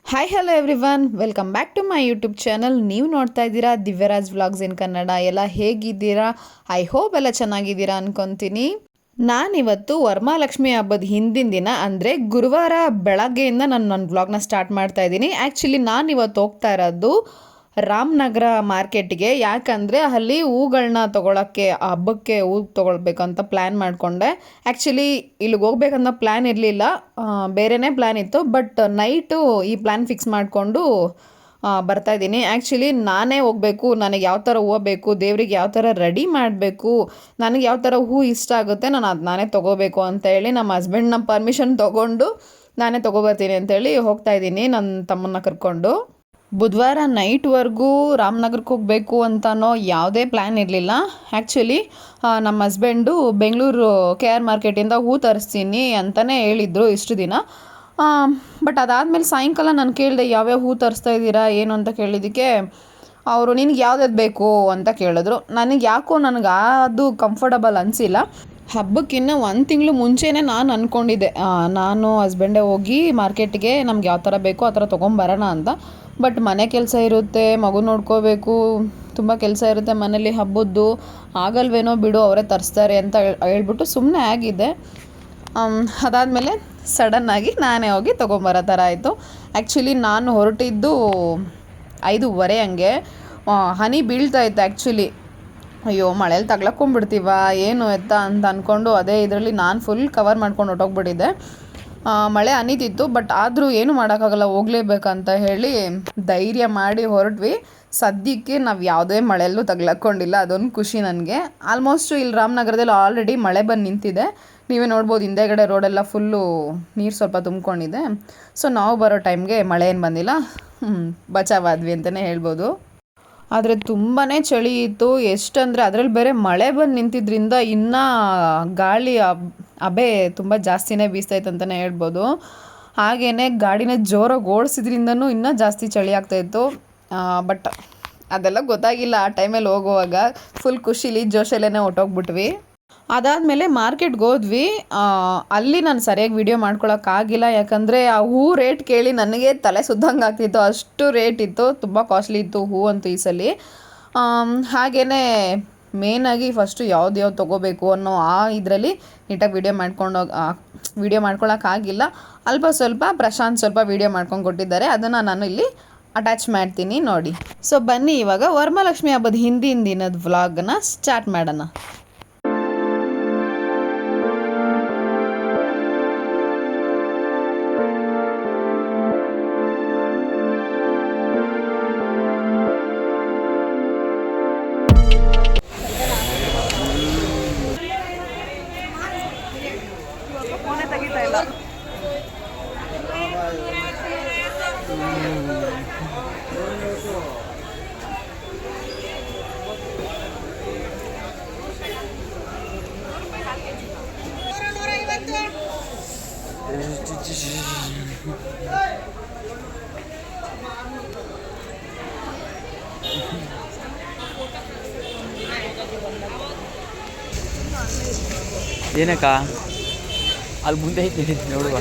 Hi hello everyone, welcome back to my YouTube channel. ನೀವು ನೋಡ್ತಾ ಇದ್ದೀರಾ ದಿವ್ಯರಾಜ್ ವ್ಲಾಗ್ಸ್ ಇನ್ ಕನ್ನಡ. ಎಲ್ಲ ಹೇಗಿದ್ದೀರಾ? ಐ ಹೋಪ್ ಎಲ್ಲ ಚೆನ್ನಾಗಿದ್ದೀರಾ ಅನ್ಕೊತೀನಿ. ನಾನಿವತ್ತು ವರಮಹಾಲಕ್ಷ್ಮಿ ಹಬ್ಬದ ಹಿಂದಿನ ದಿನ ಅಂದರೆ ಗುರುವಾರ ಬೆಳಗ್ಗೆಯಿಂದ ನನ್ನ ವ್ಲಾಗ್ನ ಸ್ಟಾರ್ಟ್ ಮಾಡ್ತಾ ಇದ್ದೀನಿ. ಆ್ಯಕ್ಚುಲಿ ನಾನಿವತ್ತು ಹೋಗ್ತಾ ಇರೋದು ರಾಮನಗರ ಮಾರ್ಕೆಟ್ಗೆ. ಯಾಕಂದರೆ ಅಲ್ಲಿ ಹೂಗಳನ್ನ ತೊಗೊಳಕ್ಕೆ, ಹಬ್ಬಕ್ಕೆ ಹೂ ತೊಗೊಳ್ಬೇಕಂತ ಪ್ಲ್ಯಾನ್ ಮಾಡಿಕೊಂಡೆ. ಆ್ಯಕ್ಚುಲಿ ಇಲ್ಲಿಗೆ ಹೋಗ್ಬೇಕಂತ ಪ್ಲ್ಯಾನ್ ಇರಲಿಲ್ಲ, ಬೇರೆಯೇ ಪ್ಲ್ಯಾನ್ ಇತ್ತು. ಬಟ್ ನೈಟು ಈ ಪ್ಲ್ಯಾನ್ ಫಿಕ್ಸ್ ಮಾಡಿಕೊಂಡು ಬರ್ತಾಯಿದ್ದೀನಿ. ಆ್ಯಕ್ಚುಲಿ ನಾನೇ ಹೋಗಬೇಕು, ನನಗೆ ಯಾವ ಥರ ಹೂವು ಬೇಕು, ದೇವ್ರಿಗೆ ಯಾವ ಥರ ರೆಡಿ ಮಾಡಬೇಕು, ನನಗೆ ಯಾವ ಥರ ಹೂ ಇಷ್ಟ ಆಗುತ್ತೆ, ನಾನು ಅದು ನಾನೇ ತೊಗೋಬೇಕು ಅಂತೇಳಿ ನಮ್ಮ ಹಸ್ಬೆಂಡ್ನ ಪರ್ಮಿಷನ್ ತೊಗೊಂಡು ನಾನೇ ತೊಗೊಬರ್ತೀನಿ ಅಂತೇಳಿ ಹೋಗ್ತಾಯಿದ್ದೀನಿ ನನ್ನ ತಮ್ಮನ್ನ ಕರ್ಕೊಂಡು. ಬುಧವಾರ ನೈಟ್ವರೆಗೂ ರಾಮನಗರಕ್ಕೆ ಹೋಗಬೇಕು ಅಂತನೋ ಯಾವುದೇ ಪ್ಲ್ಯಾನ್ ಇರಲಿಲ್ಲ. ಆ್ಯಕ್ಚುಲಿ ನಮ್ಮ ಹಸ್ಬೆಂಡು ಬೆಂಗಳೂರು KR ಮಾರ್ಕೆಟಿಂದ ಹೂ ತರಿಸ್ತೀನಿ ಅಂತಲೇ ಹೇಳಿದರು ಇಷ್ಟು ದಿನ. ಬಟ್ ಅದಾದಮೇಲೆ ಸಾಯಂಕಾಲ ನಾನು ಕೇಳಿದೆ, ಯಾವ್ಯಾವ ಹೂ ತರಿಸ್ತಾ ಇದ್ದೀರಾ ಏನು ಅಂತ ಕೇಳಿದ್ದಕ್ಕೆ ಅವರು ನಿನಗೆ ಯಾವ್ದಾದ್ರು ಬೇಕು ಅಂತ ಕೇಳಿದ್ರು. ನನಗೆ ಅದು ಕಂಫರ್ಟಬಲ್ ಅನಿಸಿಲ್ಲ. ಹಬ್ಬಕ್ಕಿಂತ 1 ತಿಂಗಳು ಮುಂಚೆನೇ ನಾನು ಅಂದ್ಕೊಂಡಿದ್ದೆ, ನಾನು ಹಸ್ಬೆಂಡೇ ಹೋಗಿ ಮಾರ್ಕೆಟ್ಗೆ ನಮ್ಗೆ ಯಾವ ಥರ ಬೇಕೋ ಆ ಥರ ತೊಗೊಂಬರೋಣ ಅಂತ. ಬಟ್ ಮನೆ ಕೆಲಸ ಇರುತ್ತೆ, ಮಗು ನೋಡ್ಕೋಬೇಕು, ತುಂಬ ಕೆಲಸ ಇರುತ್ತೆ ಮನೇಲಿ, ಹಬ್ಬದ್ದು ಆಗಲ್ವೇನೋ ಬಿಡು ಅವರೇ ತರಿಸ್ತಾರೆ ಅಂತ ಹೇಳ್ಬಿಟ್ಟು ಸುಮ್ಮನೆ ಆಗಿದೆ. ಅದಾದಮೇಲೆ ಸಡನ್ನಾಗಿ ನಾನೇ ಹೋಗಿ ತೊಗೊಂಬರೋ ಥರ ಆಯಿತು. ಆ್ಯಕ್ಚುಲಿ ನಾನು ಹೊರಟಿದ್ದು 5:15 ಹಂಗೆ. ಹನಿ ಬೀಳ್ತಾಯಿತ್ತು ಆ್ಯಕ್ಚುಲಿ. ಅಯ್ಯೋ ಮಳೇಲಿ ತಗ್ಲಕ್ಕೊಂಬಿಡ್ತೀವ ಏನು ಎತ್ತ ಅಂತ ಅಂದ್ಕೊಂಡು ಅದೇ ಇದರಲ್ಲಿ ನಾನು ಫುಲ್ ಕವರ್ ಮಾಡ್ಕೊಂಡು ಹೊಟ್ಟೋಗ್ಬಿಟ್ಟಿದ್ದೆ. ಮಳೆ ಹನಿತಿತ್ತು, ಬಟ್ ಆದರೂ ಏನು ಮಾಡೋಕ್ಕಾಗಲ್ಲ, ಹೋಗಲೇಬೇಕಂತ ಹೇಳಿ ಧೈರ್ಯ ಮಾಡಿ ಹೊರಟ್ವಿ. ಸದ್ಯಕ್ಕೆ ನಾವು ಯಾವುದೇ ಮಳೆಯಲ್ಲೂ ತಗ್ಲಕ್ಕೊಂಡಿಲ್ಲ, ಅದೊಂದು ಖುಷಿ ನನಗೆ. ಆಲ್ಮೋಸ್ಟು ಇಲ್ಲಿ ರಾಮನಗರದಲ್ಲಿ ಆಲ್ರೆಡಿ ಮಳೆ ಬಂದು ನಿಂತಿದೆ. ನೀವೇ ನೋಡ್ಬೋದು, ಹಿಂದೆಗಡೆ ರೋಡೆಲ್ಲ ಫುಲ್ಲು ನೀರು ಸ್ವಲ್ಪ ತುಂಬ್ಕೊಂಡಿದೆ. ಸೊ ನಾವು ಬರೋ ಟೈಮ್ಗೆ ಮಳೆ ಏನು ಬಂದಿಲ್ಲ, ಬಚಾವಾದ್ವಿ ಅಂತಲೇ ಹೇಳ್ಬೋದು. ಆದರೆ ತುಂಬಾ ಚಳಿ ಇತ್ತು. ಎಷ್ಟಂದರೆ ಅದರಲ್ಲಿ ಬೇರೆ ಮಳೆ ಬಂದು ನಿಂತಿದ್ದರಿಂದ ಇನ್ನೂ ಗಾಳಿ ಹಬೆ ತುಂಬ ಜಾಸ್ತಿನೇ ಬೀಸ್ತಾಯಿತ್ತು ಅಂತಲೇ ಹೇಳ್ಬೋದು. ಹಾಗೆಯೇ ಗಾಡಿನ ಜೋರಾಗಿ ಓಡಿಸಿದ್ರಿಂದನೂ ಇನ್ನೂ ಜಾಸ್ತಿ ಚಳಿ ಆಗ್ತಾಯಿತ್ತು. ಬಟ್ ಅದೆಲ್ಲ ಗೊತ್ತಾಗಿಲ್ಲ ಆ ಟೈಮಲ್ಲಿ ಹೋಗುವಾಗ. ಫುಲ್ ಖುಷಿಲಿ ಜೋಶಲ್ಲೇ ಹೊಟ್ಟೋಗ್ಬಿಟ್ವಿ. ಅದಾದಮೇಲೆ ಮಾರ್ಕೆಟ್ಗೆ ಹೋದ್ವಿ. ಅಲ್ಲಿ ನಾನು ಸರಿಯಾಗಿ ವಿಡಿಯೋ ಮಾಡ್ಕೊಳಕ್ಕಾಗಿಲ್ಲ, ಯಾಕಂದರೆ ಆ ಹೂ ರೇಟ್ ಕೇಳಿ ನನಗೆ ತಲೆ ಸುದ್ದಂಗೆ ಆಗ್ತಿತ್ತು, ಅಷ್ಟು ರೇಟ್ ಇತ್ತು. ತುಂಬ ಕಾಸ್ಟ್ಲಿ ಇತ್ತು ಹೂ ಅಂತೂ ಈ ಸಲ. ಹಾಗೆಯೇ ಮೇನಾಗಿ ಫಸ್ಟು ಯಾವ್ದು ತೊಗೋಬೇಕು ಅನ್ನೋ ಇದರಲ್ಲಿ ನೀಟಾಗಿ ವಿಡಿಯೋ ಮಾಡ್ಕೊಳಕ್ಕಾಗಿಲ್ಲ. ಅಲ್ಪ ಸ್ವಲ್ಪ ಪ್ರಶಾಂತ್ ಸ್ವಲ್ಪ ವಿಡಿಯೋ ಮಾಡ್ಕೊಂಡು ಕೊಟ್ಟಿದ್ದಾರೆ, ಅದನ್ನು ನಾನು ಇಲ್ಲಿ ಅಟ್ಯಾಚ್ ಮಾಡ್ತೀನಿ ನೋಡಿ. ಸೊ ಬನ್ನಿ ಇವಾಗ ವರಮಹಾಲಕ್ಷ್ಮಿ ಹಬ್ಬದ ಹಿಂದಿನ ದಿನದ ವ್ಲಾಗನ್ನ ಸ್ಟಾರ್ಟ್ ಮಾಡೋಣ. ಏನಕ್ಕ ಅಲ್ಲಿ ಮುಂದೆ ಐತಿ ನೋಡುವ.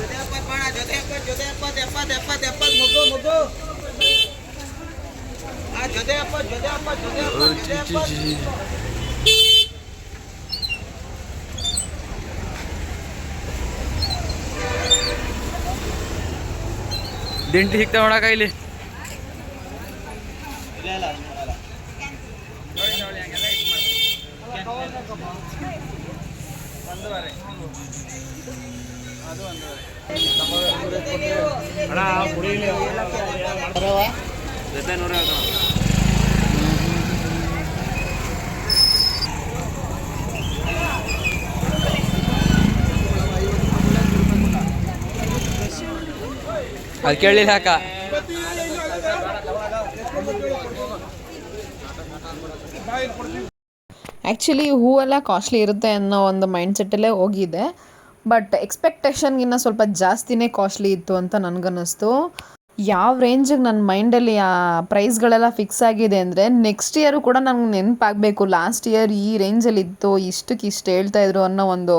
ದಿಂಟಿ ಸಿಗ್ತಾವ ನೋಡಕ್ಕ ಇಲ್ಲಿ. ಅದು ಕೇಳಿಲ್ಲ ಅಕ್ಕ. ಆ್ಯಕ್ಚುಲಿ ಹೂವೆಲ್ಲ ಕಾಸ್ಟ್ಲಿ ಇರುತ್ತೆ ಅನ್ನೋ ಒಂದು ಮೈಂಡ್ಸೆಟ್ಟಲ್ಲೇ ಹೋಗಿದೆ. ಬಟ್ ಎಕ್ಸ್ಪೆಕ್ಟೇಷನ್ಗಿನ್ನ ಸ್ವಲ್ಪ ಜಾಸ್ತಿನೇ ಕಾಸ್ಟ್ಲಿ ಇತ್ತು ಅಂತ ನನಗನ್ನಿಸ್ತು. ಯಾವ ರೇಂಜಿಗೆ ನನ್ನ ಮೈಂಡಲ್ಲಿ ಆ ಪ್ರೈಸ್ಗಳೆಲ್ಲ ಫಿಕ್ಸ್ ಆಗಿದೆ ಅಂದರೆ ನೆಕ್ಸ್ಟ್ ಇಯರು ಕೂಡ ನಂಗೆ ನೆನಪಾಗಬೇಕು, ಲಾಸ್ಟ್ ಇಯರ್ ಈ ರೇಂಜಲ್ಲಿ ಇತ್ತು, ಇಷ್ಟು ಹೇಳ್ತಾಯಿದ್ರು ಅನ್ನೋ ಒಂದು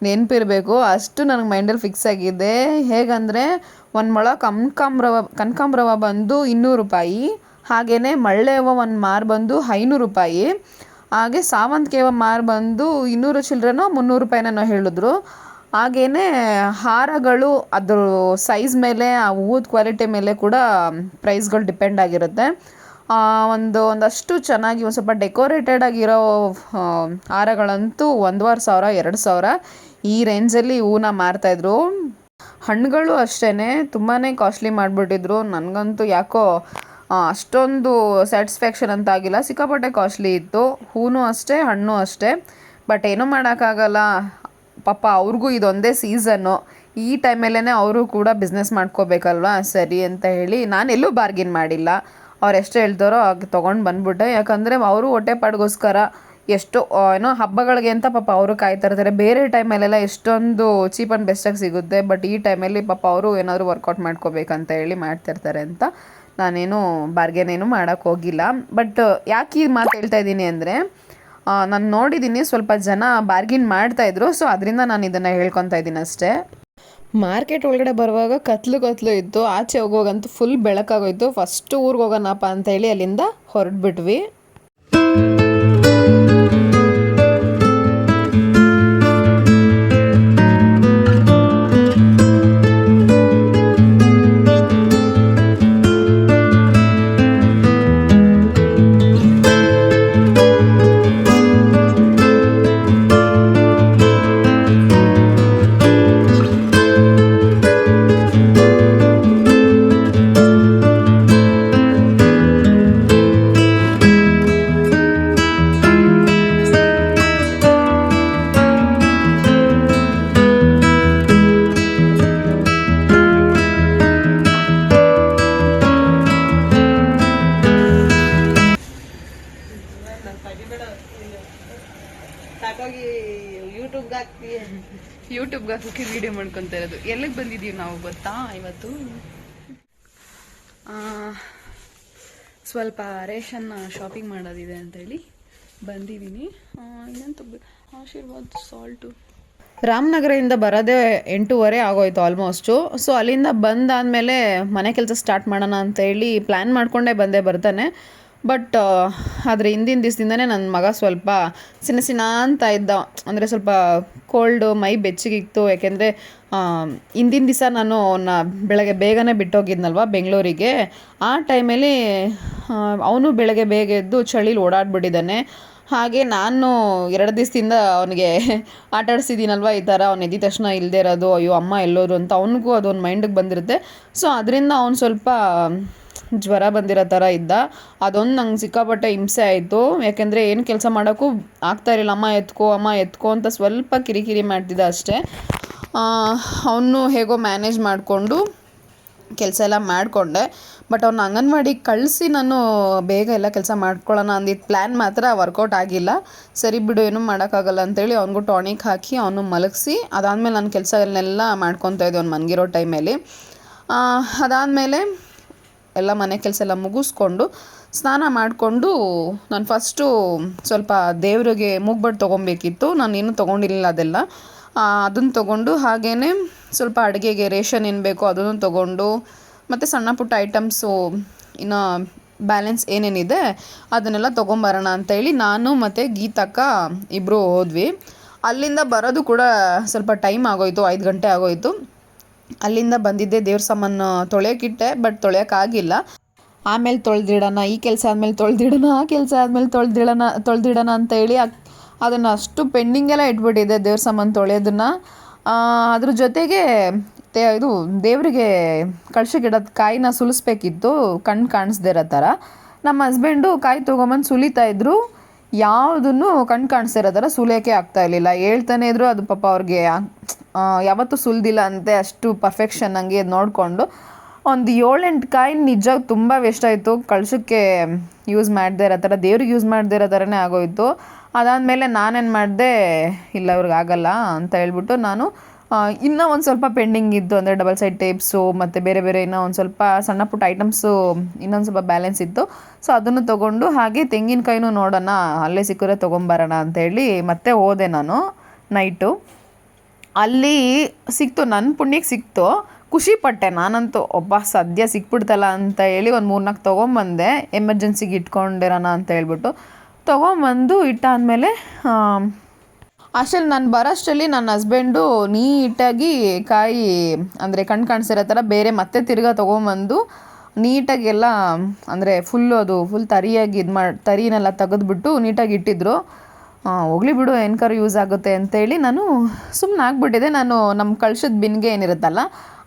ನೆನಪಿರಬೇಕು. ಅಷ್ಟು ನನಗೆ ಮೈಂಡಲ್ಲಿ ಫಿಕ್ಸ್ ಆಗಿದೆ. ಹೇಗಂದರೆ ಒಂದು ಮೊಳ ಕನಕಾಂಬ್ರವ ಬಂದು 200 ರೂಪಾಯಿ. ಹಾಗೆಯೇ ಮಳ್ಳೆ ಹೂವು ಒಂದು ಮಾರು ಬಂದು 500 ರೂಪಾಯಿ. ಹಾಗೆ ಸಾವಂತಿಗೆ ಹೂವು ಮಾರು ಬಂದು 200 ಚಿಲ್ಲರೆನೋ 300 ರೂಪಾಯಿನೋ ಹೇಳಿದ್ರು. ಹಾಗೆಯೇ ಹಾರಗಳು ಅದ್ರ ಸೈಜ್ ಮೇಲೆ, ಆ ಹೂವದ ಕ್ವಾಲಿಟಿ ಮೇಲೆ ಕೂಡ ಪ್ರೈಸ್ಗಳು ಡಿಪೆಂಡ್ ಆಗಿರುತ್ತೆ. ಒಂದಷ್ಟು ಚೆನ್ನಾಗಿ ಒಂದು ಸ್ವಲ್ಪ ಡೆಕೋರೇಟೆಡ್ ಆಗಿರೋ ಹಾರಗಳಂತೂ 1,500 2,000 ಈ ರೇಂಜಲ್ಲಿ ಹೂವನ್ನ ಮಾರ್ತಾಯಿದ್ರು. ಹಣ್ಣುಗಳು ಅಷ್ಟೇ ತುಂಬಾ ಕಾಸ್ಟ್ಲಿ ಮಾಡಿಬಿಟ್ಟಿದ್ರು. ನನಗಂತೂ ಯಾಕೋ ಅಷ್ಟೊಂದು ಸ್ಯಾಟಿಸ್ಫ್ಯಾಕ್ಷನ್ ಅಂತ ಆಗಿಲ್ಲ. ಸಿಕ್ಕಾಪಟ್ಟೆ ಕಾಸ್ಟ್ಲಿ ಇತ್ತು. ಹೂವು ಅಷ್ಟೇ, ಹಣ್ಣು ಅಷ್ಟೇ. ಬಟ್ ಏನೂ ಮಾಡೋಕ್ಕಾಗಲ್ಲ, ಪಾಪ ಅವ್ರಿಗೂ ಇದೊಂದೇ ಸೀಸನ್ನು. ಈ ಟೈಮಲ್ಲೇ ಅವರು ಕೂಡ ಬಿಸ್ನೆಸ್ ಮಾಡ್ಕೋಬೇಕಲ್ವ, ಸರಿ ಅಂತ ಹೇಳಿ ನಾನೆಲ್ಲೂ ಬಾರ್ಗಿನ್ ಮಾಡಿಲ್ಲ. ಅವ್ರು ಎಷ್ಟು ಹೇಳ್ತಾರೋ ಆಗ ತೊಗೊಂಡು ಬಂದ್ಬಿಟ್ಟೆ. ಯಾಕಂದರೆ ಅವರು ಹೊಟ್ಟೆಪಾಡಿಗೋಸ್ಕರ ಎಷ್ಟು ಏನೋ ಹಬ್ಬಗಳಿಗೆ ಅಂತ ಪಾಪ ಅವರು ಕಾಯ್ತಾ ಇರ್ತಾರೆ. ಬೇರೆ ಟೈಮಲ್ಲೆಲ್ಲ ಎಷ್ಟೊಂದು ಚೀಪ್ ಆ್ಯಂಡ್ ಬೆಸ್ಟಾಗಿ ಸಿಗುತ್ತೆ. ಬಟ್ ಈ ಟೈಮಲ್ಲಿ ಪಾಪ ಅವರು ಏನಾದರೂ ವರ್ಕೌಟ್ ಮಾಡ್ಕೋಬೇಕಂತ ಹೇಳಿ ಮಾಡ್ತಿರ್ತಾರೆ ಅಂತ ನಾನೇನು ಬಾರ್ಗೇನ್ ಏನು ಮಾಡೋಕ್ಕೆ ಹೋಗಿಲ್ಲ. ಬಟ್ ಯಾಕೆ ಈ ಮಾತು ಹೇಳ್ತಾ ಇದ್ದೀನಿ ಅಂದರೆ, ನಾನು ನೋಡಿದ್ದೀನಿ ಸ್ವಲ್ಪ ಜನ ಬಾರ್ಗಿನ್ ಮಾಡ್ತಾಯಿದ್ರು. ಸೊ ಅದರಿಂದ ನಾನು ಇದನ್ನು ಹೇಳ್ಕೊತಾ ಇದ್ದೀನಿ ಅಷ್ಟೇ. ಮಾರ್ಕೆಟ್ ಒಳಗಡೆ ಬರುವಾಗ ಕತ್ಲು ಇತ್ತು. ಆಚೆ ಹೋಗುವಾಗಂತೂ ಫುಲ್ ಬೆಳಕಾಗೋಯ್ತು. ಫಸ್ಟು ಊರಿಗೆ ಹೋಗೋಣಪ್ಪ ಅಂತ ಹೇಳಿ ಅಲ್ಲಿಂದ ಹೊರಟ್ಬಿಟ್ವಿ. ಯೂಟ್ಯೂಬ್ಗೆ ಹಾಕೋಕ್ಕೆ ವಿಡಿಯೋ ಮಾಡ್ಕೊತಾ ಇರೋದು. ಎಲ್ಲಿಗೆ ಬಂದಿದ್ದೀವಿ ನಾವು ಗೊತ್ತಾ? ಇವತ್ತು ಸ್ವಲ್ಪ ರೇಷನ್ ಶಾಪಿಂಗ್ ಮಾಡೋದಿದೆ ಅಂತೇಳಿ ಬಂದಿದ್ದೀನಿ. ಇನ್ನಂತೂ ಆಶೀರ್ವಾದ್ ಸಾಲ್ಟು. ರಾಮನಗರದಿಂದ ಬರೋದೇ 8:30 ಆಗೋಯ್ತು ಆಲ್ಮೋಸ್ಟು. ಸೊ ಅಲ್ಲಿಂದ ಬಂದಾದಮೇಲೆ ಮನೆ ಕೆಲಸ ಸ್ಟಾರ್ಟ್ ಮಾಡೋಣ ಅಂತೇಳಿ ಪ್ಲ್ಯಾನ್ ಮಾಡಿಕೊಂಡೇ ಬರ್ತಾನೆ. ಬಟ್ ಆದರೆ ಹಿಂದಿನ ದಿವಸದಿಂದನೇ ನನ್ನ ಮಗ ಸ್ವಲ್ಪ ಸಿನ ಅಂತ ಇದ್ದ. ಅಂದರೆ ಸ್ವಲ್ಪ ಕೋಲ್ಡು, ಮೈ ಬೆಚ್ಚಗಿತ್ತು. ಯಾಕೆಂದರೆ ಹಿಂದಿನ ದಿವಸ ನಾನು ಅವನ್ನ ಬೆಳಗ್ಗೆ ಬೇಗನೆ ಬಿಟ್ಟೋಗಿದ್ನಲ್ವ ಬೆಂಗಳೂರಿಗೆ. ಆ ಟೈಮಲ್ಲಿ ಅವನು ಬೆಳಗ್ಗೆ ಬೇಗ ಎದ್ದು ಚಳಿಲಿ ಓಡಾಡ್ಬಿಟ್ಟಿದ್ದಾನೆ. ಹಾಗೆ ನಾನು 2 ದಿವಸದಿಂದ ಅವನಿಗೆ ಆಟ ಆಡಿಸಿದ್ದೀನಲ್ವ, ಈ ಥರ ಅವ್ನು ಎದ್ದ ತಕ್ಷಣ ಇಲ್ಲದೆ ಇರೋದು, ಅಯ್ಯೋ ಅಮ್ಮ ಎಲ್ಲೋರು ಅಂತ ಅವನಿಗೂ ಅದೊಂದು ಮೈಂಡಿಗೆ ಬಂದಿರುತ್ತೆ. ಸೊ ಅದರಿಂದ ಅವ್ನು ಸ್ವಲ್ಪ ಜ್ವರ ಬಂದಿರೋ ಥರ ಇದ್ದ. ಅದೊಂದು ನಂಗೆ ಸಿಕ್ಕಾಪಟ್ಟೆ ಹಿಂಸೆ ಆಯಿತು. ಯಾಕೆಂದರೆ ಏನು ಕೆಲಸ ಮಾಡೋಕ್ಕೂ ಆಗ್ತಾಯಿರಲಿಲ್ಲ. ಅಮ್ಮ ಎತ್ಕೋ ಅಂತ ಸ್ವಲ್ಪ ಕಿರಿಕಿರಿ ಮಾಡ್ತಿದ್ದ ಅಷ್ಟೇ. ಅವನು ಹೇಗೋ ಮ್ಯಾನೇಜ್ ಮಾಡಿಕೊಂಡು ಕೆಲಸ ಎಲ್ಲ ಮಾಡಿಕೊಂಡೆ. ಬಟ್ ಅವ್ನ ಅಂಗನವಾಡಿಗೆ ಕಳಿಸಿ ನಾನು ಬೇಗ ಎಲ್ಲ ಕೆಲಸ ಮಾಡ್ಕೊಳ್ಳೋಣ ಅಂದಿದ್ದು ಪ್ಲ್ಯಾನ್ ಮಾತ್ರ ವರ್ಕೌಟ್ ಆಗಿಲ್ಲ. ಸರಿ ಬಿಡು, ಏನೂ ಮಾಡೋಕ್ಕಾಗಲ್ಲ ಅಂತೇಳಿ ಅವ್ನಿಗೂ ಟಾನಿಕ್ ಹಾಕಿ ಅವನು ಮಲಗಿಸಿ ಅದಾದಮೇಲೆ ನಾನು ಕೆಲಸಗಳನ್ನೆಲ್ಲ ಮಾಡ್ಕೊತಾ ಇದ್ದೆ ಅವ್ನು ಮಲಗಿರೋ ಟೈಮಲ್ಲಿ. ಅದಾದಮೇಲೆ ಎಲ್ಲ ಮನೆ ಕೆಲಸ ಎಲ್ಲ ಮುಗಿಸ್ಕೊಂಡು ಸ್ನಾನ ಮಾಡಿಕೊಂಡು ನಾನು ಫಸ್ಟು ಸ್ವಲ್ಪ ದೇವರಿಗೆ ಮೂಗ್ಬಟ್ಟು ತೊಗೊಬೇಕಿತ್ತು. ನಾನೇನು ತೊಗೊಂಡಿರಲಿಲ್ಲ ಅದೆಲ್ಲ. ಅದನ್ನು ತೊಗೊಂಡು ಹಾಗೆಯೇ ಸ್ವಲ್ಪ ಅಡುಗೆಗೆ ರೇಷನ್ ಏನು ಬೇಕೋ ಅದನ್ನು ತೊಗೊಂಡು ಮತ್ತು ಸಣ್ಣ ಪುಟ್ಟ ಐಟಮ್ಸು ಇನ್ನು ಬ್ಯಾಲೆನ್ಸ್ ಏನೇನಿದೆ ಅದನ್ನೆಲ್ಲ ತೊಗೊಂಬರೋಣ ಅಂತೇಳಿ ನಾನು ಮತ್ತು ಗೀತಕ್ಕ ಇಬ್ಬರು ಹೋದ್ವಿ. ಅಲ್ಲಿಂದ ಬರೋದು ಕೂಡ ಸ್ವಲ್ಪ ಟೈಮ್ ಆಗೋಯಿತು, 5 ಗಂಟೆ ಆಗೋಯಿತು. ಅಲ್ಲಿಂದ ಬಂದಿದ್ದೆ ದೇವ್ರ ಸಾಮಾನು ತೊಳೆಯೋಕ್ಕಿಟ್ಟೆ. ಬಟ್ ತೊಳೆಯೋಕ್ಕಾಗಿಲ್ಲ. ಆಮೇಲೆ ತೊಳೆದಿಡೋಣ, ಈ ಕೆಲಸ ಆದಮೇಲೆ ತೊಳೆದಿಡೋಣ, ಆ ಕೆಲಸ ಆದಮೇಲೆ ತೊಳೆದಿಡೋಣ ಅಂತೇಳಿ ಅದನ್ನು ಅಷ್ಟು ಪೆಂಡಿಂಗೆಲ್ಲ ಇಟ್ಬಿಟ್ಟಿದ್ದೆ ದೇವ್ರ ಸಾಮಾನು ತೊಳೆಯೋದನ್ನು. ಅದ್ರ ಜೊತೆಗೆ ಇದು ದೇವರಿಗೆ ಕಳಶಕ್ಕಿಡೋದು ಕಾಯಿನ ಸುಲಿಸ್ಬೇಕಿತ್ತು, ಕಣ್ಣು ಕಾಣಿಸ್ದೇ ಇರೋ ಥರ. ನಮ್ಮ ಹಸ್ಬೆಂಡು ಕಾಯಿ ತೊಗೊಂಬಂದು ಸುಲಿತಾಯಿದ್ರು. ಯಾವುದನ್ನು ಕಣ್ಣು ಕಾಣಿಸ್ದೇ ಇರೋ ಥರ ಸುಲಿಯೋಕ್ಕೆ ಆಗ್ತಾಯಿರಲಿಲ್ಲ. ಹೇಳ್ತಾನೆ ಇದ್ರು. ಅದು ಪಾಪ ಅವ್ರಿಗೆ ಯಾವತ್ತೂ ಸುಲಿದಿಲ್ಲ ಅಂತೆ, ಅಷ್ಟು ಪರ್ಫೆಕ್ಷನ್ ಹಂಗೆ ನೋಡಿಕೊಂಡು ಒಂದು 7-8 ಕಾಯಿ ನಿಜ ತುಂಬ ವೇಸ್ಟ್ ಆಯಿತು. ಕಳಶಕ್ಕೆ ಯೂಸ್ ಮಾಡದೇ ಇರೋ ಥರ, ದೇವ್ರಿಗೆ ಯೂಸ್ ಮಾಡದೇ ಇರೋ ಥರನೇ ಆಗೋಯಿತು. ಅದಾದಮೇಲೆ ನಾನೇನು ಮಾಡಿದೆ, ಇಲ್ಲ ಇವ್ರಿಗೆ ಆಗಲ್ಲ ಅಂತ ಹೇಳ್ಬಿಟ್ಟು ನಾನು ಇನ್ನೂ ಒಂದು ಸ್ವಲ್ಪ ಪೆಂಡಿಂಗ್ ಇತ್ತು. ಅಂದರೆ ಡಬಲ್ ಸೈಡ್ ಟೇಪ್ಸು ಮತ್ತು ಬೇರೆ ಇನ್ನೂ ಒಂದು ಸ್ವಲ್ಪ ಸಣ್ಣ ಪುಟ್ಟ ಐಟಮ್ಸು ಇನ್ನೊಂದು ಸ್ವಲ್ಪ ಬ್ಯಾಲೆನ್ಸ್ ಇತ್ತು. ಸೊ ಅದನ್ನು ತೊಗೊಂಡು ಹಾಗೆ ತೆಂಗಿನಕಾಯಿನೂ ನೋಡೋಣ ಅಲ್ಲೇ ಸಿಕ್ಕರೆ ತೊಗೊಂಬರೋಣ ಅಂತೇಳಿ ಮತ್ತೆ ಹೋದೆ ನಾನು ನೈಟು. ಅಲ್ಲಿ ಸಿಕ್ತು, ನನ್ನ ಪುಣ್ಯಕ್ಕೆ ಸಿಕ್ತು. ಖುಷಿಪಟ್ಟೆ ನಾನಂತೂ. ಒಬ್ಬ ಸದ್ಯ ಸಿಕ್ಬಿಡ್ತಲ್ಲ ಅಂತ ಹೇಳಿ ಒಂದು 3-4 ತೊಗೊಂಬಂದೆ, ಎಮರ್ಜೆನ್ಸಿಗೆ ಇಟ್ಕೊಂಡಿರೋಣ ಅಂತ ಹೇಳ್ಬಿಟ್ಟು ತೊಗೊಂಬಂದು ಇಟ್ಟಾದಮೇಲೆ ಅಷ್ಟರಲ್ಲಿ ನಾನು ಬರೋಷ್ಟರಲ್ಲಿ ನನ್ನ ಹಸ್ಬೆಂಡು ನೀಟಾಗಿ ಕಾಯಿ ಅಂದರೆ ಕಣ್ಣು ಕಾಣಿಸಿರೋ ಥರ ಬೇರೆ ಮತ್ತೆ ತಿರ್ಗಾ ತೊಗೊಂಬಂದು ನೀಟಾಗಿ ಎಲ್ಲ ಅಂದರೆ ಫುಲ್ ತರಿಯಾಗಿ ತರಿನೆಲ್ಲ ತೆಗೆದ್ಬಿಟ್ಟು ನೀಟಾಗಿ ಇಟ್ಟಿದ್ರು. ಹೋಗ್ಲಿ ಬಿಡು ಏನಕ್ಕಾರು ಯೂಸ್ ಆಗುತ್ತೆ ಅಂತೇಳಿ ನಾನು ಸುಮ್ಮನೆ ಆಗಿಬಿಟ್ಟಿದೆ. ನಾನು ನಮ್ಮ ಕಳ್ಸದ ಬಿನ್ಗೆ ಏನಿರುತ್ತಲ್ಲ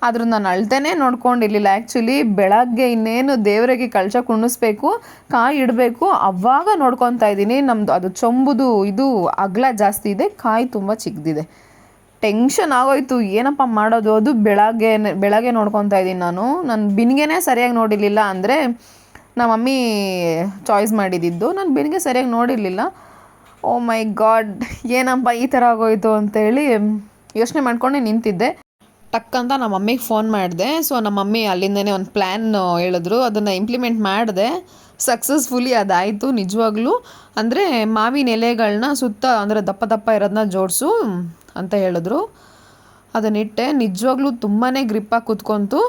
ಆದರೂ ನಾನು ಅಳ್ತೇನೆ ನೋಡ್ಕೊಂಡಿರಲಿಲ್ಲ. ಆ್ಯಕ್ಚುಲಿ ಬೆಳಗ್ಗೆ ಇನ್ನೇನು ದೇವರಿಗೆ ಕಳಶ ಕುಣಿಸ್ಬೇಕು, ಕಾಯಿ ಇಡಬೇಕು, ಅವಾಗ ನೋಡ್ಕೊತಾ ಇದ್ದೀನಿ. ನಮ್ಮದು ಅದು ಚೊಂಬುದು ಇದು ಅಗಲ ಜಾಸ್ತಿ ಇದೆ, ಕಾಯಿ ತುಂಬ ಚಿಕ್ಕದಿದೆ. ಟೆನ್ಷನ್ ಆಗೋಯ್ತು, ಏನಪ್ಪ ಮಾಡೋದು. ಅದು ಬೆಳಗ್ಗೆ ನೋಡ್ಕೊತಾ ಇದ್ದೀನಿ ನಾನು ಬಿನ್ಗೆನೇ ಸರಿಯಾಗಿ ನೋಡಿರಲಿಲ್ಲ. ಅಂದರೆ ನಮ್ಮ ಮಮ್ಮಿ ಚಾಯ್ಸ್ ಮಾಡಿದ್ದು, ನಾನು ಬಿನ್ಗೆ ಸರಿಯಾಗಿ ನೋಡಿರಲಿಲ್ಲ. ಓ ಮೈ ಗಾಡ್, ಏನಪ್ಪ ಈ ಥರ ಆಗೋಯ್ತು ಅಂತೇಳಿ ಯೋಚನೆ ಮಾಡ್ಕೊಂಡೆ ನಿಂತಿದ್ದೆ. ಟಕ್ಕಂತ ನಮ್ಮ ಮಮ್ಮಿಗೆ ಫೋನ್ ಮಾಡಿದೆ. ಸೊ ನಮ್ಮ ಮಮ್ಮಿ ಅಲ್ಲಿಂದನೇ ಒಂದು ಪ್ಲ್ಯಾನ್ ಹೇಳಿದ್ರು, ಅದನ್ನು ಇಂಪ್ಲಿಮೆಂಟ್ ಮಾಡಿದೆ. ಸಕ್ಸಸ್ಫುಲಿ ಅದಾಯಿತು ನಿಜವಾಗ್ಲೂ. ಅಂದರೆ ಮಾವಿನ ಎಲೆಗಳನ್ನ ಸುತ್ತ ಅಂದರೆ ದಪ್ಪ ದಪ್ಪ ಇರೋದನ್ನ ಜೋಡಿಸು ಅಂತ ಹೇಳಿದ್ರು. ಅದನ್ನಿಟ್ಟೆ, ನಿಜವಾಗ್ಲೂ ತುಂಬಾ ಗ್ರಿಪ್ಪಾಗಿ ಕೂತ್ಕೊಂತು.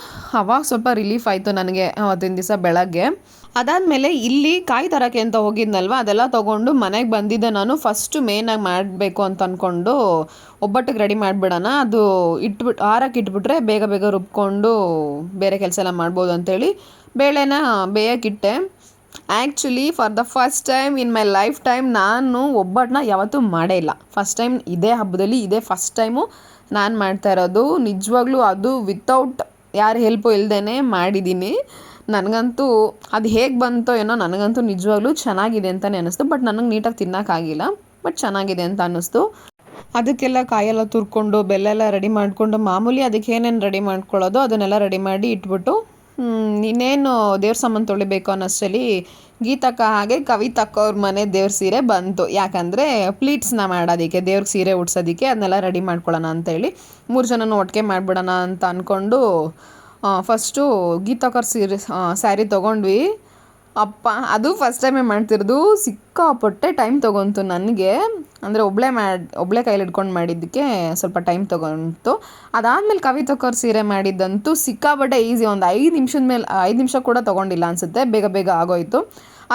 ಅವಾಗ ಸ್ವಲ್ಪ ರಿಲೀಫ್ ಆಯಿತು ನನಗೆ ಅವತ್ತಿನ ದಿವಸ ಬೆಳಗ್ಗೆ. ಅದಾದಮೇಲೆ ಇಲ್ಲಿ ಕಾಯಿ ತರೋಕ್ಕೆ ಅಂತ ಹೋಗಿದ್ನಲ್ವ, ಅದೆಲ್ಲ ತೊಗೊಂಡು ಮನೆಗೆ ಬಂದಿದ್ದೆ. ನಾನು ಫಸ್ಟು ಮೇಯ್ನಾಗಿ ಮಾಡಬೇಕು ಅಂತ ಅಂದ್ಕೊಂಡು ಒಬ್ಬಟ್ಟಿಗೆ ರೆಡಿ ಮಾಡಿಬಿಡೋಣ, ಅದು ಆರಕ್ಕೆ ಇಟ್ಬಿಟ್ರೆ ಬೇಗ ಬೇಗ ರುಬ್ಕೊಂಡು ಬೇರೆ ಕೆಲಸ ಎಲ್ಲ ಮಾಡ್ಬೋದು ಅಂತೇಳಿ ಬೇಳೆನ ಬೇಯಕ್ಕಿಟ್ಟೆ. Actually for the first time in my life time ನಾನು ಒಬ್ಬಟ್ಟನ್ನ ಯಾವತ್ತೂ ಮಾಡೇ ಇಲ್ಲ. ಫಸ್ಟ್ ಟೈಮ್ ಇದೇ ಹಬ್ಬದಲ್ಲಿ ಇದೇ ಫಸ್ಟ್ ಟೈಮು ನಾನು ಮಾಡ್ತಾ ಇರೋದು. ನಿಜವಾಗ್ಲೂ ಅದು ವಿತೌಟ್ ಯಾರ ಹೆಲ್ಪು ಇಲ್ಲದೇ ಮಾಡಿದ್ದೀನಿ. ನನಗಂತೂ ಅದು ಹೇಗೆ ಬಂತೋ ಏನೋ, ನನಗಂತೂ ನಿಜವಾಗ್ಲೂ ಚೆನ್ನಾಗಿದೆ ಅಂತಲೇ ಅನ್ನಿಸ್ತು. ಬಟ್ ನನಗೆ ನೀಟಾಗಿ ತಿನ್ನೋಕ್ಕಾಗಿಲ್ಲ, ಬಟ್ ಚೆನ್ನಾಗಿದೆ ಅಂತ ಅನ್ನಿಸ್ತು. ಅದಕ್ಕೆಲ್ಲ ಕಾಯೆಲ್ಲ ತುರ್ಕೊಂಡು ಬೆಲ್ಲ ಎಲ್ಲ ರೆಡಿ ಮಾಡಿಕೊಂಡು ಮಾಮೂಲಿ ಅದಕ್ಕೆ ಏನೇನು ರೆಡಿ ಮಾಡ್ಕೊಳ್ಳೋದು ಅದನ್ನೆಲ್ಲ ರೆಡಿ ಮಾಡಿ ಇಟ್ಬಿಟ್ಟು ಇನ್ನೇನು ದೇವ್ರ ಸಾಮಾನು ತೊಳಿಬೇಕು ಅನ್ನೋಷ್ಟರಲ್ಲಿ ಗೀತಕ್ಕ ಹಾಗೆ ಕವಿತಕ್ಕ ಅವ್ರ ಮನೆ ದೇವ್ರ ಸೀರೆ ಬಂತು. ಯಾಕಂದರೆ ಪ್ಲೀಟ್ಸ್ನ ಮಾಡೋದಕ್ಕೆ, ದೇವ್ರಿಗೆ ಸೀರೆ ಉಡ್ಸೋದಕ್ಕೆ ಅದನ್ನೆಲ್ಲ ರೆಡಿ ಮಾಡ್ಕೊಳ್ಳೋಣ ಅಂತೇಳಿ 3 ಜನನೂ ಒಟ್ಟಿಗೆ ಮಾಡಿಬಿಡೋಣ ಅಂತ ಅಂದ್ಕೊಂಡು ಫಸ್ಟು ಗೀತಕ್ಕವ್ರ ಸ್ಯಾರಿ ತೊಗೊಂಡ್ವಿ. ಅಪ್ಪ, ಅದು ಫಸ್ಟ್ ಟೈಮೇ ಮಾಡ್ತಿರೋದು. ಸಿಕ್ಕಾಪಟ್ಟೆ ಟೈಮ್ ತೊಗೊಂತು ನನಗೆ. ಅಂದರೆ ಒಬ್ಬಳೇ ಕೈಲಿ ಹಿಡ್ಕೊಂಡು ಮಾಡಿದ್ದಕ್ಕೆ ಸ್ವಲ್ಪ ಟೈಮ್ ತೊಗೊಂತು. ಅದಾದಮೇಲೆ ಕವಿತಕ್ಕವ್ರ ಸೀರೆ ಮಾಡಿದ್ದಂತೂ ಸಿಕ್ಕಾಪಟ್ಟೆ ಈಸಿ. ಒಂದು 5 ನಿಮಿಷ ಕೂಡ ತೊಗೊಂಡಿಲ್ಲ ಅನಿಸುತ್ತೆ, ಬೇಗ ಬೇಗ ಆಗೋಯಿತು.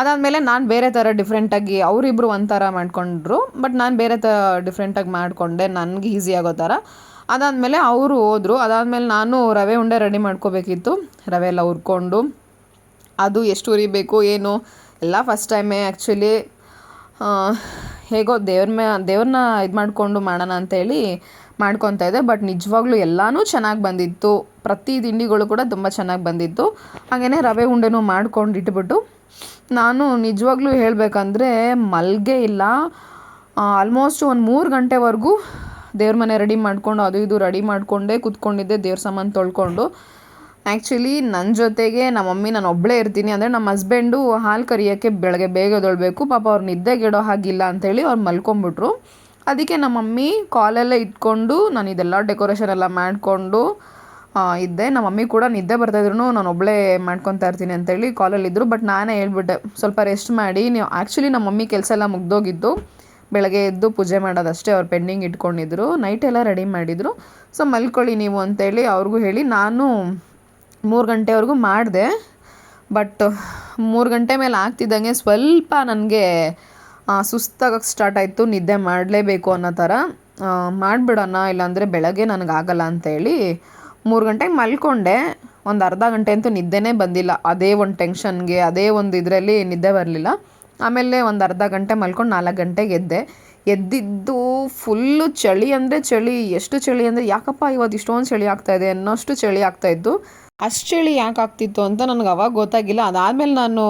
ಅದಾದಮೇಲೆ ನಾನು ಬೇರೆ ಥರ ಡಿಫ್ರೆಂಟಾಗಿ, ಅವರಿಬ್ಬರು ಒಂಥರ ಮಾಡ್ಕೊಂಡ್ರು, ಬಟ್ ನಾನು ಬೇರೆ ಥರ ಡಿಫ್ರೆಂಟಾಗಿ ಮಾಡಿಕೊಂಡೆ ನನಗೆ ಈಸಿ ಆಗೋ ಥರ. ಅದಾದಮೇಲೆ ಅವರು ಹೋದರು. ಅದಾದಮೇಲೆ ನಾನು ರವೆ ಉಂಡೆ ರೆಡಿ ಮಾಡ್ಕೋಬೇಕಿತ್ತು. ರವೆ ಎಲ್ಲ ಹುರ್ಕೊಂಡು ಅದು ಎಷ್ಟು ಹುರಿಬೇಕು ಏನು ಎಲ್ಲ ಫಸ್ಟ್ ಟೈಮೇ ಆ್ಯಕ್ಚುಲಿ. ಹೇಗೋ ದೇವ್ರನ್ನ ಇದು ಮಾಡಿಕೊಂಡು ಮಾಡೋಣ ಅಂತೇಳಿ ಮಾಡ್ಕೊತಾ ಇದ್ದೆ. ಬಟ್ ನಿಜವಾಗ್ಲೂ ಎಲ್ಲನೂ ಚೆನ್ನಾಗಿ ಬಂದಿತ್ತು. ಪ್ರತಿ ತಿಂಡಿಗಳು ಕೂಡ ತುಂಬ ಚೆನ್ನಾಗಿ ಬಂದಿತ್ತು. ಹಾಗೆಯೇ ರವೆ ಉಂಡೆನೂ ಮಾಡ್ಕೊಂಡು ಇಟ್ಬಿಟ್ಟು ನಾನು ನಿಜವಾಗ್ಲೂ ಹೇಳಬೇಕಂದ್ರೆ ಮಲ್ಗೆ ಇಲ್ಲ. ಆಲ್ಮೋಸ್ಟ್ ಒಂದು 3 ಗಂಟೆವರೆಗೂ ದೇವ್ರ ಮನೆ ರೆಡಿ ಮಾಡಿಕೊಂಡು ಅದು ಇದು ರೆಡಿ ಮಾಡಿಕೊಂಡೇ ಕೂತ್ಕೊಂಡಿದ್ದೆ, ದೇವ್ರ ಸಾಮಾನು ತೊಳ್ಕೊಂಡು. ಆ್ಯಕ್ಚುಲಿ ನನ್ನ ಜೊತೆಗೆ ನಮ್ಮ ಮಮ್ಮಿ, ನಾನು ಒಬ್ಬಳೇ ಇರ್ತೀನಿ. ಅಂದರೆ ನಮ್ಮ ಹಸ್ಬೆಂಡು ಹಾಲು ಕರಿಯೋಕ್ಕೆ ಬೆಳಗ್ಗೆ ಬೇಗ ಎದ್ದೇಳಬೇಕು, ಪಾಪ ಅವ್ರು ನಿದ್ದೆಗೆಡೋ ಹಾಗಿಲ್ಲ ಅಂಥೇಳಿ ಅವ್ರು ಮಲ್ಕೊಂಬಿಟ್ರು. ಅದಕ್ಕೆ ನಮ್ಮ ಮಮ್ಮಿ ಕಾಲೆಲ್ಲ ಇಟ್ಕೊಂಡು ನಾನು ಇದೆಲ್ಲ ಡೆಕೋರೇಷನ್ ಎಲ್ಲ ಮಾಡಿಕೊಂಡು ಇದ್ದೆ. ನಮ್ಮ ಮಮ್ಮಿ ಕೂಡ ನಿದ್ದೆ ಬರ್ತಾಯಿದ್ರು, ನಾನು ಒಬ್ಬಳೇ ಮಾಡ್ಕೊತಾ ಇರ್ತೀನಿ ಅಂತೇಳಿ ಕಾಲಲ್ಲಿದ್ದರು. ಬಟ್ ನಾನೇ ಹೇಳ್ಬಿಟ್ಟೆ ಸ್ವಲ್ಪ ರೆಸ್ಟ್ ಮಾಡಿ ನೀವು. ಆ್ಯಕ್ಚುಲಿ ನಮ್ಮ ಮಮ್ಮಿ ಕೆಲಸ ಎಲ್ಲ ಮುಗ್ದೋಗಿದ್ದು, ಬೆಳಗ್ಗೆ ಎದ್ದು ಪೂಜೆ ಮಾಡೋದಷ್ಟೇ ಅವ್ರು ಪೆಂಡಿಂಗ್ ಇಟ್ಕೊಂಡಿದ್ರು. ನೈಟೆಲ್ಲ ರೆಡಿ ಮಾಡಿದರು. ಸೊ ಮಲ್ಕೊಳ್ಳಿ ನೀವು ಅಂತೇಳಿ ಅವ್ರಿಗೂ ಹೇಳಿ ನಾನು 3 ಗಂಟೆವರೆಗೂ ಮಾಡಿದೆ. ಬಟ್ 3 ಗಂಟೆ ಮೇಲೆ ಆಗ್ತಿದ್ದಂಗೆ ಸ್ವಲ್ಪ ನನಗೆ ಸುಸ್ತಾಗಕ್ಕೆ ಸ್ಟಾರ್ಟ್ ಆಯಿತು. ನಿದ್ದೆ ಮಾಡಲೇಬೇಕು ಅನ್ನೋ ಥರ, ಮಾಡಿಬಿಡೋಣ ಇಲ್ಲಾಂದರೆ ಬೆಳಗ್ಗೆ ನನಗಾಗಲ್ಲ ಅಂತೇಳಿ 3 ಗಂಟೆಗೆ ಮಲ್ಕೊಂಡೆ. ಒಂದು ಅರ್ಧ ಗಂಟೆ ಅಂತೂ ನಿದ್ದೆನೇ ಬಂದಿಲ್ಲ. ಅದೇ ಒಂದು ಟೆನ್ಷನ್ಗೆ, ಅದೇ ಒಂದು ಇದರಲ್ಲಿ ನಿದ್ದೆ ಬರಲಿಲ್ಲ. ಆಮೇಲೆ ಒಂದು ಅರ್ಧ ಗಂಟೆ ಮಲ್ಕೊಂಡು 4 ಗಂಟೆಗೆ ಎದ್ದಿದ್ದು ಫುಲ್ಲು ಚಳಿ ಅಂದರೆ ಚಳಿ. ಎಷ್ಟು ಚಳಿ ಅಂದರೆ ಯಾಕಪ್ಪ ಇವತ್ತು ಇಷ್ಟೊಂದು ಚಳಿ ಆಗ್ತಾಯಿದೆ ಅನ್ನೋಷ್ಟು ಚಳಿ ಆಗ್ತಾಯಿತ್ತು. ಅಷ್ಟು ಚಳಿ ಯಾಕೆ ಆಗ್ತಿತ್ತು ಅಂತ ನನಗೆ ಅವಾಗ ಗೊತ್ತಾಗಿಲ್ಲ. ಅದಾದಮೇಲೆ ನಾನು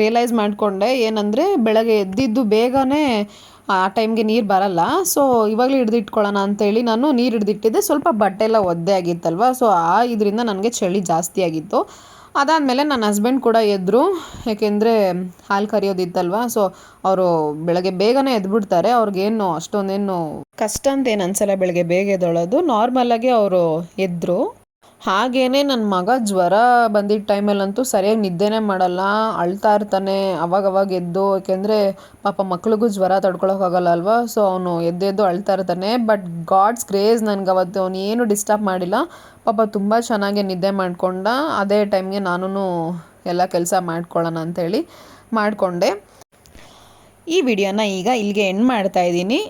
ರಿಯಲೈಸ್ ಮಾಡಿಕೊಂಡೆ, ಏನಂದರೆ ಬೆಳಗ್ಗೆ ಎದ್ದಿದ್ದು ಬೇಗನೆ ಆ ಟೈಮ್ಗೆ ನೀರು ಬರಲ್ಲ. ಸೊ ಇವಾಗಲೇ ಹಿಡ್ದಿಟ್ಕೊಳ್ಳೋಣ ಅಂತೇಳಿ ನಾನು ನೀರು ಹಿಡ್ದಿಟ್ಟಿದ್ದೆ. ಸ್ವಲ್ಪ ಬಟ್ಟೆ ಎಲ್ಲ ಒದ್ದೆ ಆಗಿತ್ತಲ್ವ, ಸೊ ಇದರಿಂದ ನನಗೆ ಚಳಿ ಜಾಸ್ತಿ ಆಗಿತ್ತು. ಅದಾದಮೇಲೆ ನನ್ನ ಹಸ್ಬೆಂಡ್ ಕೂಡ ಎದ್ದರು, ಏಕೆಂದರೆ ಹಾಲು ಕರಿಯೋದಿತ್ತಲ್ವ. ಸೊ ಅವರು ಬೆಳಗ್ಗೆ ಬೇಗನೆ ಎದ್ಬಿಡ್ತಾರೆ. ಅವ್ರಿಗೇನು ಅಷ್ಟೊಂದೇನು ಕಷ್ಟ ಅಂತ ಏನು ಅನ್ಸಲ್ಲ ಬೆಳಗ್ಗೆ ಬೇಗ ಎದ್ದೊಳೋದು. ನಾರ್ಮಲಾಗಿ ಅವರು ಎದ್ದರು. ಹಾಗೇನೆ ನನ್ನ ಮಗ ಜ್ವರ ಬಂದಿದ್ದ ಟೈಮಲ್ಲಂತೂ ಸರಿಯಾಗಿ ನಿದ್ದೆನೇ ಮಾಡಲ್ಲ, ಅಳ್ತಾ ಇರ್ತಾನೆ ಅವಾಗವಾಗ ಎದ್ದು. ಯಾಕೆಂದರೆ ಪಾಪ ಮಕ್ಳಿಗೂ ಜ್ವರ ತಡ್ಕೊಳಕ್ಕಾಗಲ್ಲ ಅಲ್ವಾ, ಸೊ ಅವನು ಎದ್ದು ಅಳ್ತಾ ಇರ್ತಾನೆ. ಬಟ್ ಗಾಡ್ಸ್ ಗ್ರೇಸ್ ನನಗೆ ಅವತ್ತು ಅವನು ಏನು ಡಿಸ್ಟರ್ಬ್ ಮಾಡಿಲ್ಲ, ಪಾಪ ತುಂಬ ಚೆನ್ನಾಗಿ ನಿದ್ದೆ ಮಾಡಿಕೊಂಡ. ಅದೇ ಟೈಮ್ಗೆ ನಾನು ಎಲ್ಲ ಕೆಲಸ ಮಾಡ್ಕೊಳ್ಳೋಣ ಅಂಥೇಳಿ ಮಾಡಿಕೊಂಡೆ. ಈ ವಿಡಿಯೋನ ಈಗ ಇಲ್ಲಿಗೆ ಎಂಡ್ ಮಾಡ್ತಾ ಇದ್ದೀನಿ.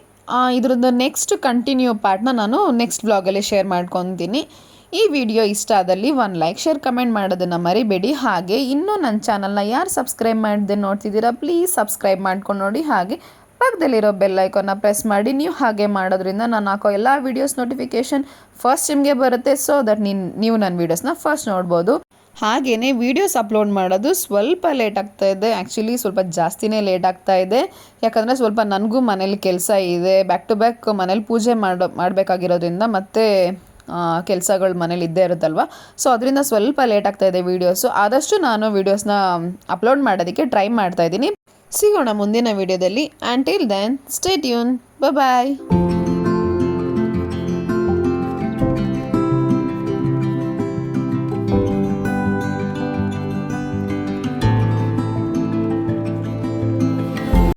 ಇದ್ರದ್ದು ನೆಕ್ಸ್ಟ್ ಕಂಟಿನ್ಯೂ ಪಾರ್ಟ್ನ ನಾನು ನೆಕ್ಸ್ಟ್ ವ್ಲಾಗಲ್ಲಿ ಶೇರ್ ಮಾಡ್ಕೊತೀನಿ. ಈ ವಿಡಿಯೋ ಇಷ್ಟ ಆದಲ್ಲಿ ಒಂದು ಲೈಕ್ ಶೇರ್ ಕಮೆಂಟ್ ಮಾಡೋದನ್ನು ಮರಿಬೇಡಿ. ಹಾಗೆ ಇನ್ನೂ ನನ್ನ ಚಾನಲ್ನ ಯಾರು ಸಬ್ಸ್ಕ್ರೈಬ್ ಮಾಡದೆ ನೋಡ್ತಿದ್ದೀರಾ ಪ್ಲೀಸ್ ಸಬ್ಸ್ಕ್ರೈಬ್ ಮಾಡ್ಕೊಂಡು ನೋಡಿ. ಹಾಗೆ ಪಕ್ಕದಲ್ಲಿರೋ ಬೆಲ್ ಐಕಾನ್ನ ಪ್ರೆಸ್ ಮಾಡಿ. ನೀವು ಹಾಗೆ ಮಾಡೋದ್ರಿಂದ ನಾನು ಹಾಕೋ ಎಲ್ಲ ವೀಡಿಯೋಸ್ ನೋಟಿಫಿಕೇಷನ್ ಫಸ್ಟ್ ನಿಮಗೆ ಬರುತ್ತೆ. ಸೊ ದಟ್ ನೀವು ನನ್ನ ವೀಡಿಯೋಸ್ನ ಫಸ್ಟ್ ನೋಡ್ಬೋದು. ಹಾಗೆಯೇ ವೀಡಿಯೋಸ್ ಅಪ್ಲೋಡ್ ಮಾಡೋದು ಸ್ವಲ್ಪ ಲೇಟ್ ಆಗ್ತಾ ಇದೆ. ಆ್ಯಕ್ಚುಲಿ ಸ್ವಲ್ಪ ಜಾಸ್ತಿನೇ ಲೇಟ್ ಆಗ್ತಾ ಇದೆ. ಯಾಕಂದರೆ ಸ್ವಲ್ಪ ನನಗೂ ಮನೇಲಿ ಕೆಲಸ ಇದೆ, ಬ್ಯಾಕ್ ಟು ಬ್ಯಾಕ್ ಮನೇಲಿ ಪೂಜೆ ಮಾಡಬೇಕಾಗಿರೋದ್ರಿಂದ ಮತ್ತು ಕೆಲಸಗಳು ಮನೇಲಿ ಇದ್ದೇ ಇರುತ್ತಲ್ವ. ಸೊ ಅದರಿಂದ ಸ್ವಲ್ಪ ಲೇಟ್ ಆಗ್ತಾ ಇದೆ ವೀಡಿಯೋಸು. ಆದಷ್ಟು ನಾನು ವೀಡಿಯೋಸ್ನ ಅಪ್ಲೋಡ್ ಮಾಡೋದಕ್ಕೆ ಟ್ರೈ ಮಾಡ್ತಾ ಇದ್ದೀನಿ. ಸಿಗೋಣ ಮುಂದಿನ ವೀಡಿಯೋದಲ್ಲಿ. ಆ್ಯಂಟಿಲ್ ದೆನ್ ಸ್ಟೇ ಟ್ಯೂನ್, ಬಾಯ್.